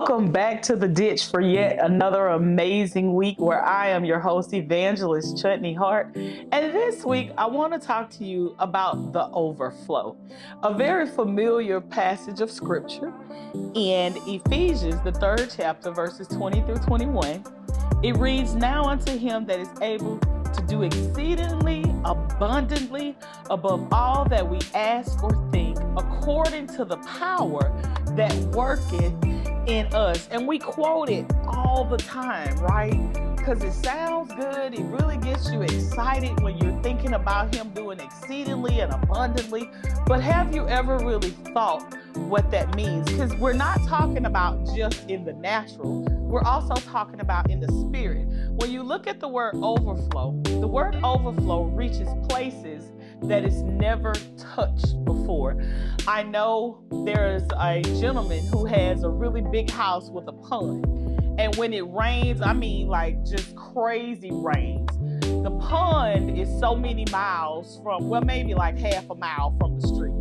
Welcome back to the ditch for yet another amazing week where I am your host, Evangelist Chutney Hart. And this week, I want to talk to you about the overflow, a very familiar passage of scripture in Ephesians, the 3rd chapter, verses 20 through 21. It reads, "Now unto him that is able to do exceedingly abundantly above all that we ask or think, according to the power that worketh in us." And we quote it all the time, right? Because it sounds good. It really gets you excited when you're thinking about him doing exceedingly and abundantly. But have you ever really thought what that means? Because we're not talking about just in the natural. We're also talking about in the spirit. When you look at the word overflow reaches places that it's never touched before. I know there's a gentleman who has a really big house with a pond. And when it rains, I mean like just crazy rains. The pond is so many miles from, well, maybe like half a mile from the street.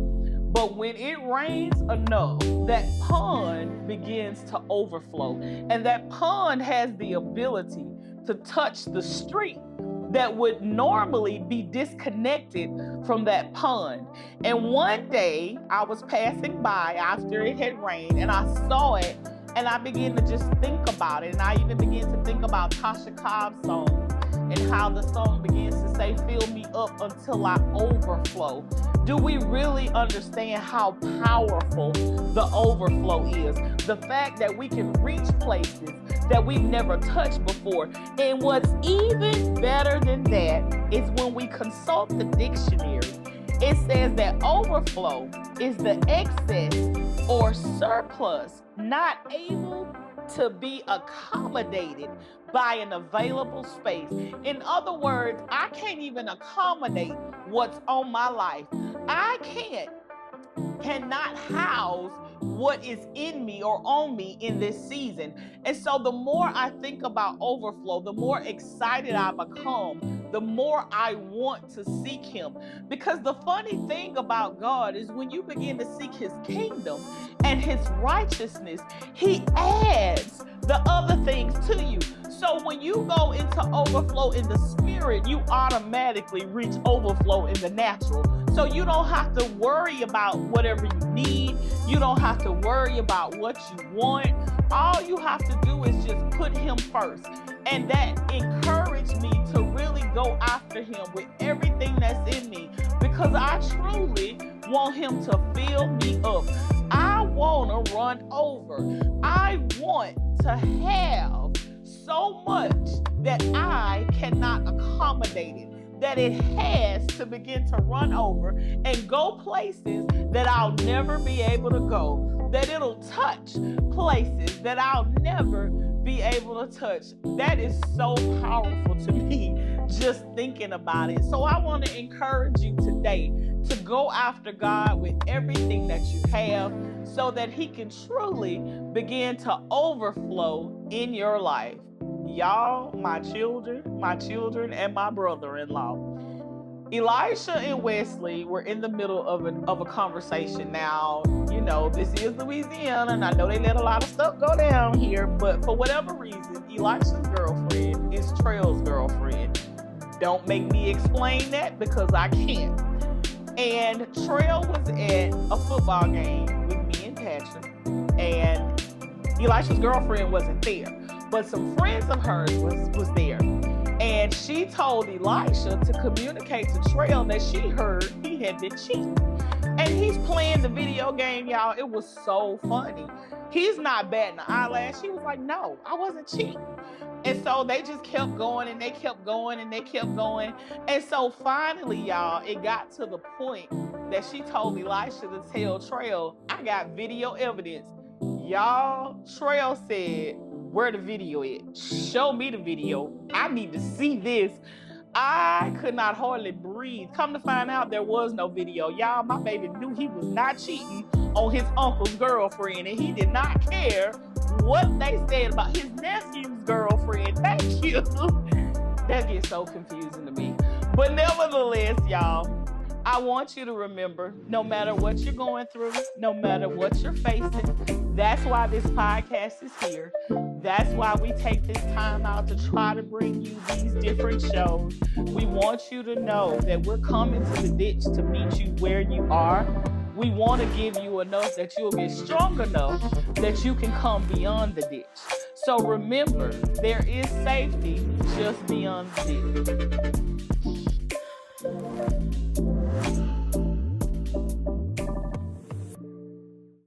But when it rains enough, that pond begins to overflow. And that pond has the ability to touch the street that would normally be disconnected from that pond. And one day I was passing by after it had rained and I saw it and I began to just think about it. And I even began to think about Tasha Cobb's song and how the song begins to say, "Fill me up until I overflow." Do we really understand how powerful the overflow is? The fact that we can reach places that we've never touched before. And what's even better than that is when we consult the dictionary, it says that overflow is the excess or surplus not able to be accommodated by an available space. In other words, I can't even accommodate what's on my life. I cannot house what is in me or on me in this season. And so the more I think about overflow, the more excited I become, the more I want to seek him. Because the funny thing about God is when you begin to seek his kingdom and his righteousness, he adds the other things to you. So when you go into overflow in the spirit, you automatically reach overflow in the natural. So you don't have to worry about whatever you need. You don't have to worry about what you want. All you have to do is just put him first. And that encouraged me to really go after him with everything that's in me, because I truly want him to fill me up. I want to run over. I want to have so much that I cannot accommodate it, that it has to begin to run over and go places that I'll never be able to go, that it'll touch places that I'll never be able to touch. That is so powerful to me, just thinking about it. So I want to encourage you today to go after God with everything that you have so that he can truly begin to overflow in your life. Y'all, my children, and my brother-in-law. Elisha and Wesley were in the middle of a conversation. Now, you know, this is Louisiana, and I know they let a lot of stuff go down here, but for whatever reason, Elisha's girlfriend is Trail's girlfriend. Don't make me explain that because I can't. And Trail was at a football game with me and Patrick, and Elisha's girlfriend wasn't there. But some friends of hers was there. And she told Elisha to communicate to Trail that she heard he had been cheating. And he's playing the video game, y'all. It was so funny. He's not batting an eyelash. He was like, "No, I wasn't cheating." And so they just kept going and they kept going and they kept going. And so finally, y'all, it got to the point that she told Elisha to tell Trail, "I got video evidence." Y'all, Trail said, "Where the video is? Show me the video. I need to see this." I could not hardly breathe. Come to find out, there was no video. Y'all, my baby knew he was not cheating on his uncle's girlfriend, and he did not care what they said about his nephew's girlfriend. Thank you. That gets so confusing to me. But nevertheless, y'all, I want you to remember, no matter what you're going through, no matter what you're facing, that's why this podcast is here. That's why we take this time out to try to bring you these different shows. We want you to know that we're coming to the ditch to meet you where you are. We want to give you enough that you'll get strong enough that you can come beyond the ditch. So remember, there is safety just beyond the ditch.